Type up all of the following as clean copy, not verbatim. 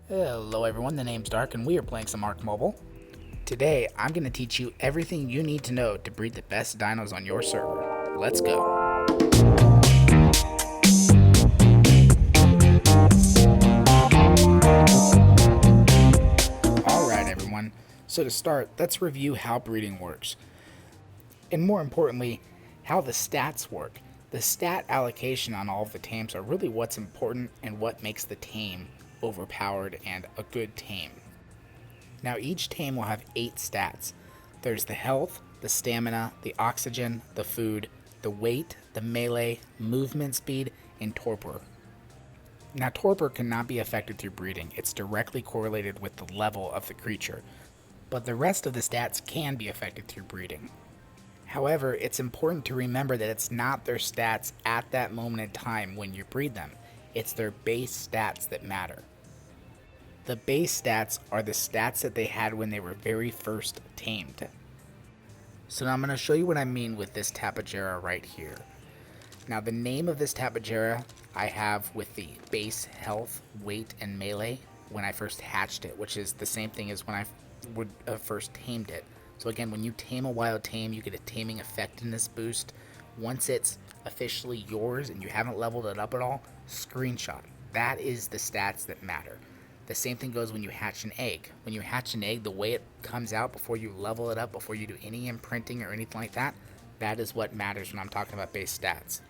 Hello everyone, the name's Dark and we are playing some Ark Mobile. Today, I'm going to teach you everything you need to know to breed the best dinos on your server. Let's go. Alright everyone, so to start, let's review how breeding works. And more importantly, how the stats work. The stat allocation on all of the tames are really what's important and what makes the tame overpowered and a good tame. Now each tame will have 8 stats. There's the health, the stamina, the oxygen, the food, the weight, the melee, movement speed, and torpor. Now torpor cannot be affected through breeding. It's directly correlated with the level of the creature. But the rest of the stats can be affected through breeding. However, it's important to remember that it's not their stats at that moment in time when you breed them. It's their base stats that matter. The base stats are the stats that they had when they were very first tamed. So now I'm going to show you what I mean with this Tapejara right here. Now the name of this Tapejara I have with the base health, weight, and melee when I first hatched it, which is the same thing as when I would have first tamed it. So again, when you tame a wild tame, you get a taming effectiveness boost. Once it's officially yours and you haven't leveled it up at all, screenshot. That is the stats that matter. The same thing goes when you hatch an egg. When you hatch an egg, the way it comes out before you level it up, before you do any imprinting or anything like that, that is what matters when I'm talking about base stats.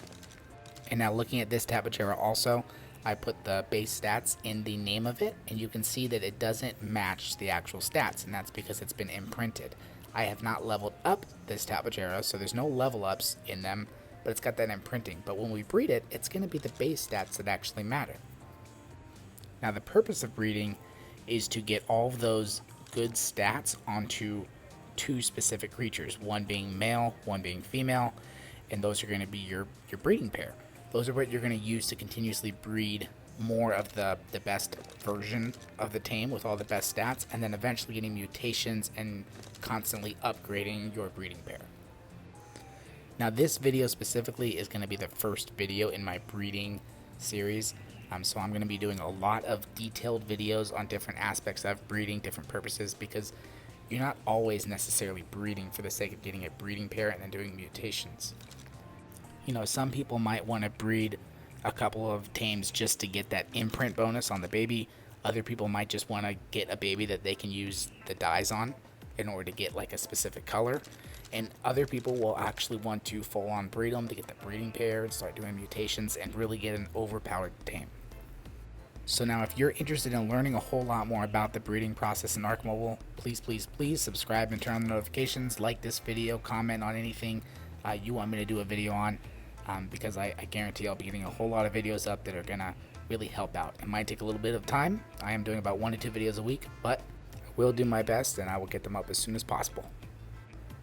And now looking at this Tapejara also, I put the base stats in the name of it, and you can see that it doesn't match the actual stats, and that's because it's been imprinted. I have not leveled up this Tapejara, so there's no level ups in them, but it's got that imprinting. But when we breed it, it's going to be the base stats that actually matter. Now the purpose of breeding is to get all of those good stats onto 2 specific creatures, one being male, one being female, and those are going to be your breeding pair. Those are what you're going to use to continuously breed more of the best version of the tame with all the best stats, and then eventually getting mutations and constantly upgrading your breeding pair. Now this video specifically is going to be the first video in my breeding series, so I'm going to be doing a lot of detailed videos on different aspects of breeding, different purposes, because you're not always necessarily breeding for the sake of getting a breeding pair and then doing mutations. You know, some people might want to breed a couple of tames just to get that imprint bonus on the baby. Other people might just want to get a baby that they can use the dyes on in order to get like a specific color. And other people will actually want to full on breed them to get the breeding pair and start doing mutations and really get an overpowered tame. So now if you're interested in learning a whole lot more about the breeding process in Ark Mobile, please subscribe and turn on the notifications, like this video, comment on anything you want me to do a video on, because I guarantee I'll be getting a whole lot of videos up that are going to really help out. It might take a little bit of time. I am doing about 1 to 2 videos a week, but I will do my best and I will get them up as soon as possible.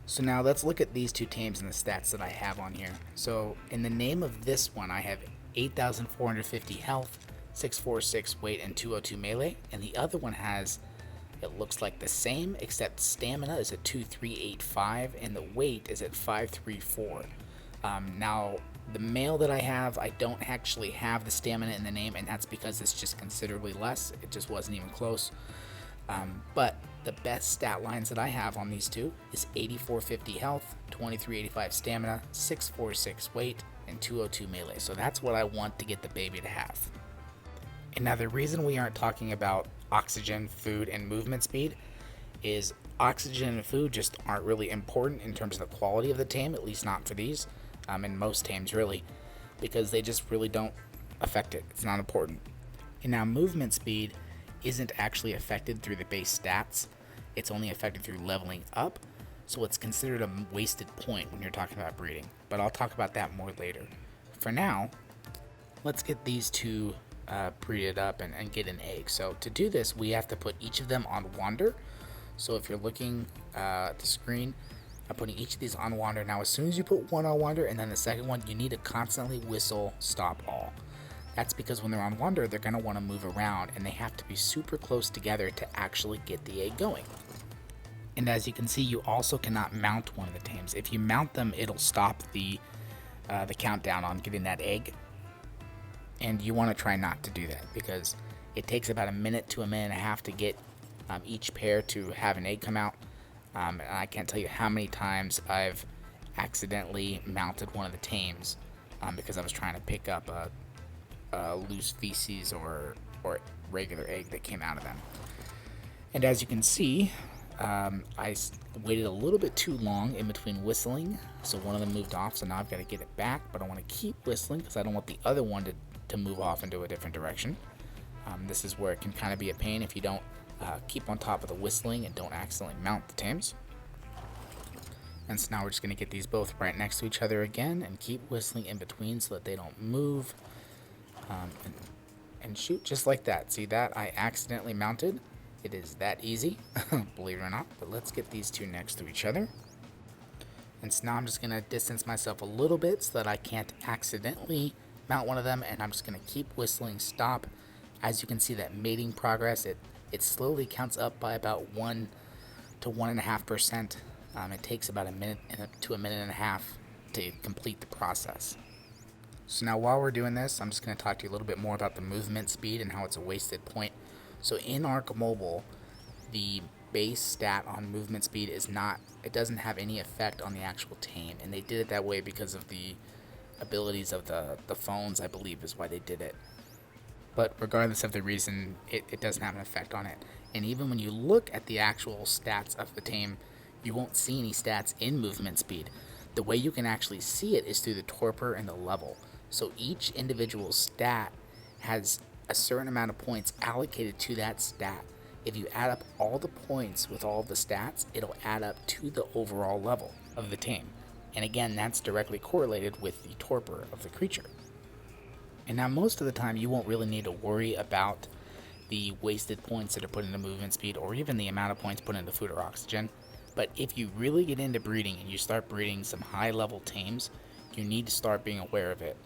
So now let's look at these 2 tames and the stats that I have on here. So in the name of this one, I have 8,450 health, 646 weight, and 202 melee, and the other one has, it looks like the same, except stamina is at 2385 and the weight is at 534. Now the male that I have, I don't actually have the stamina in the name, and that's because it's just considerably less. It just wasn't even close. But the best stat lines that I have on these 2 is 8450 health, 2385 stamina, 646 weight, and 202 melee. So that's what I want to get the baby to have. And now the reason we aren't talking about oxygen, food, and movement speed is oxygen and food just aren't really important in terms of the quality of the tame, at least not for these, and most tames really, because they just really don't affect it. It's not important. And now movement speed isn't actually affected through the base stats. It's only affected through leveling up, so it's considered a wasted point when you're talking about breeding, but I'll talk about that more later. For now, let's get these 2 breeded up and get an egg. So to do this, we have to put each of them on wander. So if you're looking at the screen, I'm putting each of these on wander. Now as soon as you put one on wander and then the second one, you need to constantly whistle stop all. That's because when they're on wander, they're going to want to move around and they have to be super close together to actually get the egg going. And as you can see, you also cannot mount one of the tames. If you mount them, it'll stop the countdown on getting that egg. And you want to try not to do that, because It takes about a minute to a minute and a half to get each pair to have an egg come out. And I can't tell you how many times I've accidentally mounted one of the tames because I was trying to pick up a loose feces or regular egg that came out of them. And as you can see, I waited a little bit too long in between whistling, so one of them moved off, so now I've got to get it back, but I want to keep whistling because I don't want the other one to move off into a different direction. This is where it can kind of be a pain if you don't keep on top of the whistling and don't accidentally mount the tames. And so now we're just going to get these both right next to each other again and keep whistling in between so that they don't move, and shoot just like that. See that? I accidentally mounted. It is that easy, believe it or not. But let's get these two next to each other. And so now I'm just going to distance myself a little bit so that I can't accidentally mount one of them, and I'm just going to keep whistling stop. As you can see, that mating progress, it slowly counts up by about 1 to 1.5%. It takes about a minute to a minute and a half to complete the process. So now while we're doing this, I'm just going to talk to you a little bit more about the movement speed and how it's a wasted point. So in Ark Mobile, the base stat on movement speed it doesn't have any effect on the actual tame, and they did it that way because of the abilities of the phones, I believe is why they did it. But regardless of the reason, it doesn't have an effect on it. And even when you look at the actual stats of the tame, you won't see any stats in movement speed. The way you can actually see it is through the torpor and the level. So each individual stat has a certain amount of points allocated to that stat. If you add up all the points with all the stats, it'll add up to the overall level of the tame. And again, that's directly correlated with the torpor of the creature. And now most of the time you won't really need to worry about the wasted points that are put into movement speed or even the amount of points put into food or oxygen. But if you really get into breeding and you start breeding some high level tames, you need to start being aware of it.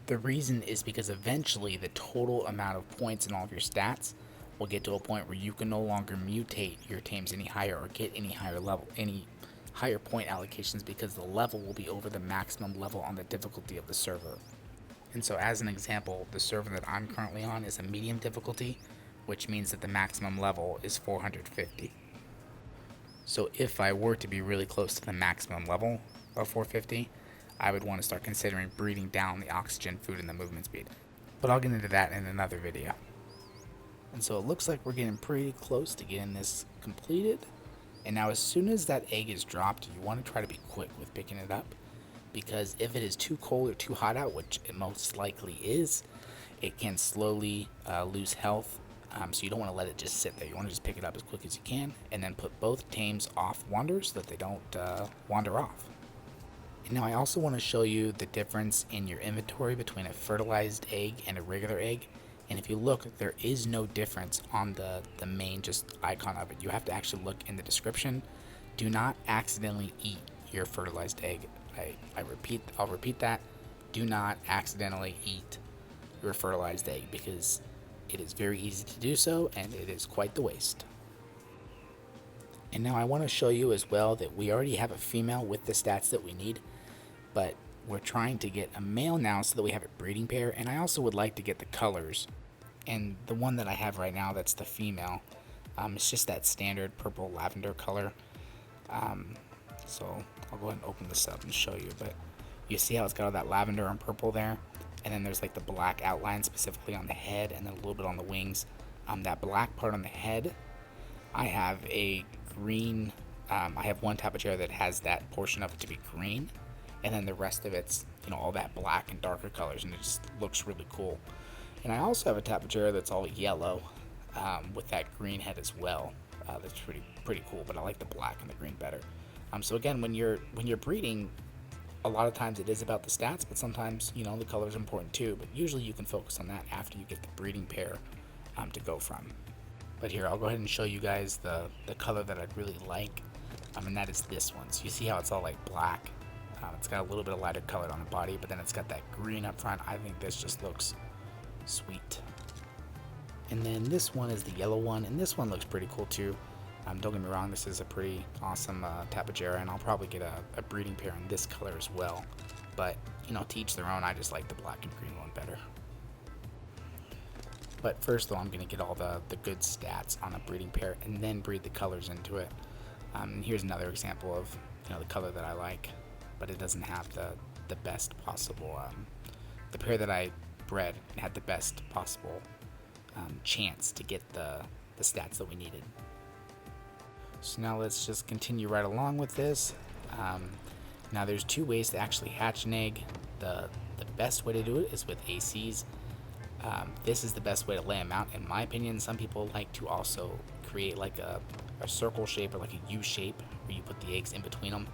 The reason is because eventually the total amount of points in all of your stats will get to a point where you can no longer mutate your tames any higher or get any higher point allocations because the level will be over the maximum level on the difficulty of the server. And so as an example, the server that I'm currently on is a medium difficulty, which means that the maximum level is 450. So if I were to be really close to the maximum level of 450, I would want to start considering breeding down the oxygen, food, and the movement speed. But I'll get into that in another video. And so it looks like we're getting pretty close to getting this completed. And now as soon as that egg is dropped, you want to try to be quick with picking it up, because if it is too cold or too hot out, which it most likely is, it can slowly lose health. So you don't want to let it just sit there. You want to just pick it up as quick as you can and then put both tames off wander so that they don't wander off. And now I also want to show you the difference in your inventory between a fertilized egg and a regular egg. And if you look, there is no difference on the main just icon of it. You have to actually look in the description. Do not accidentally eat your fertilized egg. I'll repeat that. Do not accidentally eat your fertilized egg because it is very easy to do so and it is quite the waste. And now I want to show you as well that we already have a female with the stats that we need, but we're trying to get a male now so that we have a breeding pair, and I also would like to get the colors. And the one that I have right now that's the female, it's just that standard purple lavender color. So I'll go ahead and open this up and show you, but you see how it's got all that lavender and purple there, and then there's like the black outline specifically on the head and then a little bit on the wings. That black part on the head, I have a green, I have one Tapajara that has that portion of it to be green, and then the rest of it's, all that black and darker colors, and it just looks really cool. And I also have a Tapajara that's all yellow with that green head as well. That's pretty cool, but I like the black and the green better. So again, when you're breeding, a lot of times it is about the stats, but sometimes the color is important too. But usually you can focus on that after you get the breeding pair to go from. But here, I'll go ahead and show you guys the color that I'd really like, and that is this one. So you see how it's all like black. It's got a little bit of lighter color on the body, but then it's got that green up front. I think this just looks sweet. And then this one is the yellow one, and this one looks pretty cool too. Don't get me wrong, this is a pretty awesome Tapajara, and I'll probably get a breeding pair in this color as well. But, to each their own, I just like the black and green one better. But first, though, I'm going to get all the good stats on a breeding pair and then breed the colors into it. Here's another example of the color that I like, but it doesn't have the best possible. The pair that I bred had the best possible chance to get the stats that we needed. So now let's just continue right along with this. Now there's two ways to actually hatch an egg. The best way to do it is with ACs. This is the best way to lay them out, in my opinion. Some people like to also create like a circle shape or like a U shape where you put the eggs in between them.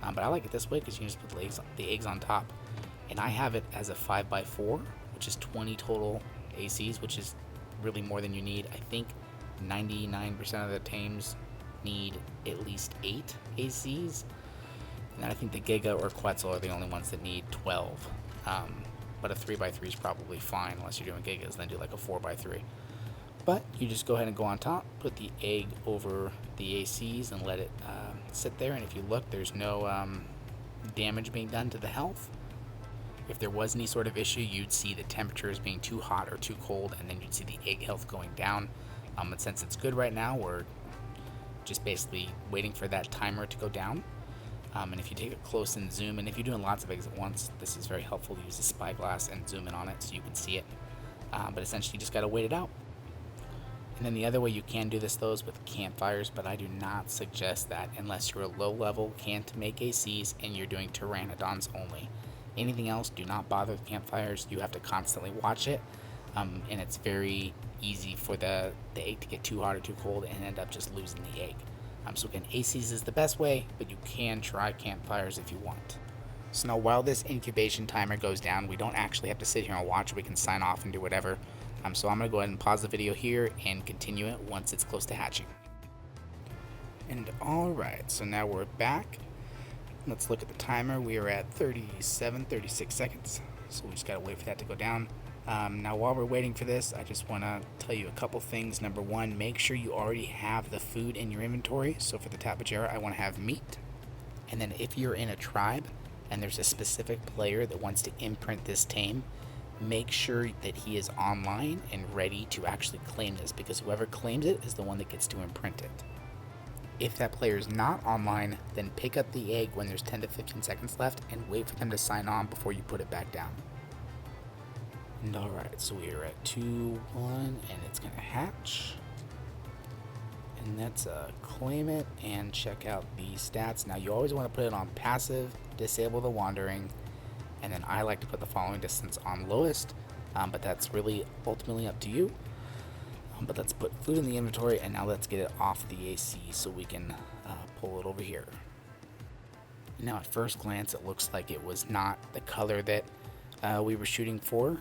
But I like it this way because you can just put the eggs on top. And I have it as a 5x4, which is 20 total ACs, which is really more than you need. I think 99% of the tames need at least 8 ACs. And I think the Giga or Quetzal are the only ones that need 12. But a 3x3 is probably fine unless you're doing Gigas, then do like a 4x3. But you just go ahead and go on top, put the egg over the ACs and let it sit there. And if you look, there's no damage being done to the health. If there was any sort of issue, you'd see the temperatures being too hot or too cold, and then you'd see the egg health going down. And since it's good right now, we're just basically waiting for that timer to go down. And if you take it close and zoom, and if you're doing lots of eggs at once, this is very helpful to use a spyglass and zoom in on it so you can see it. But essentially, you just got to wait it out. And then the other way you can do this, though, is with campfires, but I do not suggest that unless you're a low-level, can't make ACs, and you're doing pteranodons only. Anything else, do not bother with campfires. You have to constantly watch it, and it's very easy for the egg to get too hot or too cold and end up just losing the egg. So again, ACs is the best way, but you can try campfires if you want. So now while this incubation timer goes down, we don't actually have to sit here and watch. We can sign off and do whatever. So I'm going to go ahead and pause the video here and continue it once it's close to hatching. And alright, so now we're back. Let's look at the timer. We are at 36 seconds. So we just got to wait for that to go down. Now while we're waiting for this, I just want to tell you a couple things. Number one, make sure you already have the food in your inventory. So for the Tapejara, I want to have meat. And then if you're in a tribe and there's a specific player that wants to imprint this tame, make sure that he is online and ready to actually claim this, because whoever claims it is the one that gets to imprint it. If that player is not online, then pick up the egg when there's 10 to 15 seconds left and wait for them to sign on before you put it back down. And alright, so we are at 2-1 and it's going to hatch. And that's claim it and check out the stats. Now you always want to put it on passive, disable the wandering, and then I like to put the following distance on lowest, but that's really ultimately up to you. But let's put food in the inventory, and now let's get it off the AC so we can pull it over here. Now at first glance it looks like it was not the color that we were shooting for,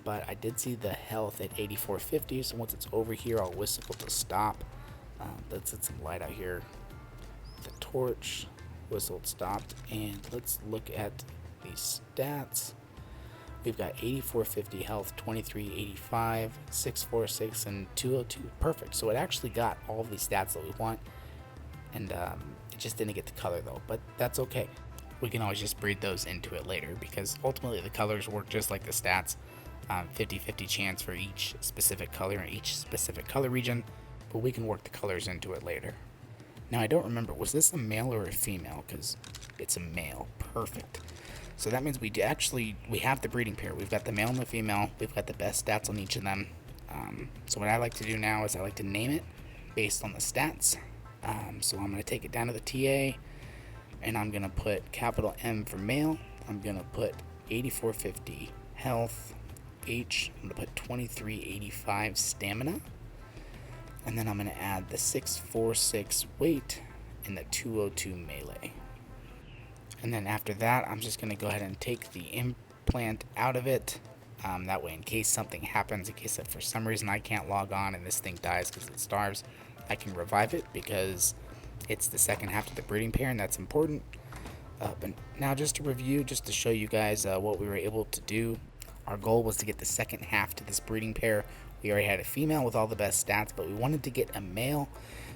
but I did see the health at 8450, so once it's over here I'll whistle to stop. Let's set some light out here. The torch, whistled, stopped, and let's look at these stats. We've got 8450 health, 2385, 646, and 202. Perfect. So it actually got all of these stats that we want, and it just didn't get the color though, but that's okay. We can always just breed those into it later, because ultimately the colors work just like the stats. 50-50 chance for each specific color in each specific color region, but we can work the colors into it later. Now I don't remember, was this a male or a female? Because it's a male. Perfect. So that means we have the breeding pair. We've got the male and the female. We've got the best stats on each of them. So what I like to do now is I like to name it based on the stats. So I'm going to take it down to the TA, and I'm going to put capital M for male. I'm going to put 8450 health. H, I'm going to put 2385 stamina. And then I'm going to add the 646 weight and the 202 melee. And then after that, I'm just going to go ahead and take the implant out of it. That way, in case something happens, in case that for some reason I can't log on and this thing dies because it starves, I can revive it because it's the second half of the breeding pair, and that's important. But now just to review, just to show you guys what we were able to do. Our goal was to get the second half to this breeding pair. We already had a female with all the best stats, but we wanted to get a male.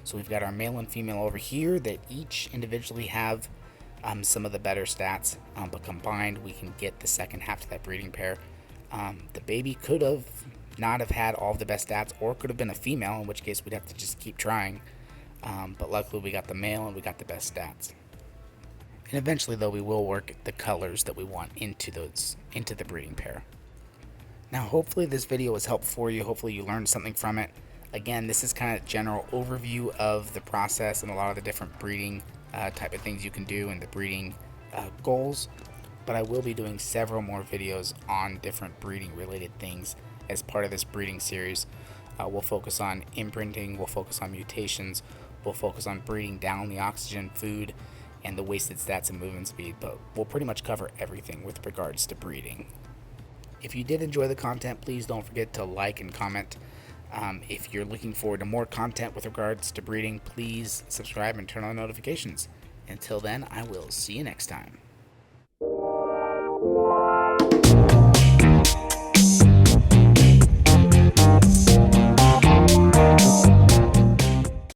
So we've got our male and female over here that each individually have some of the better stats, but combined we can get the second half to that breeding pair. The baby could have, not have had all of the best stats, or could have been a female, in which case we'd have to just keep trying. But luckily we got the male and we got the best stats. And eventually, though, we will work the colors that we want into the breeding pair. Now, hopefully this video was helpful for you. Hopefully you learned something from it. Again, this is kind of a general overview of the process and a lot of the different breeding type of things you can do and the breeding goals. But I will be doing several more videos on different breeding related things as part of this breeding series. We'll focus on imprinting, we'll focus on mutations, we'll focus on breeding down the oxygen, food, and the wasted stats and movement speed, but we'll pretty much cover everything with regards to breeding. If you did enjoy the content, please don't forget to like and comment. If you're looking forward to more content with regards to breeding, please subscribe and turn on notifications. Until then, I will see you next time.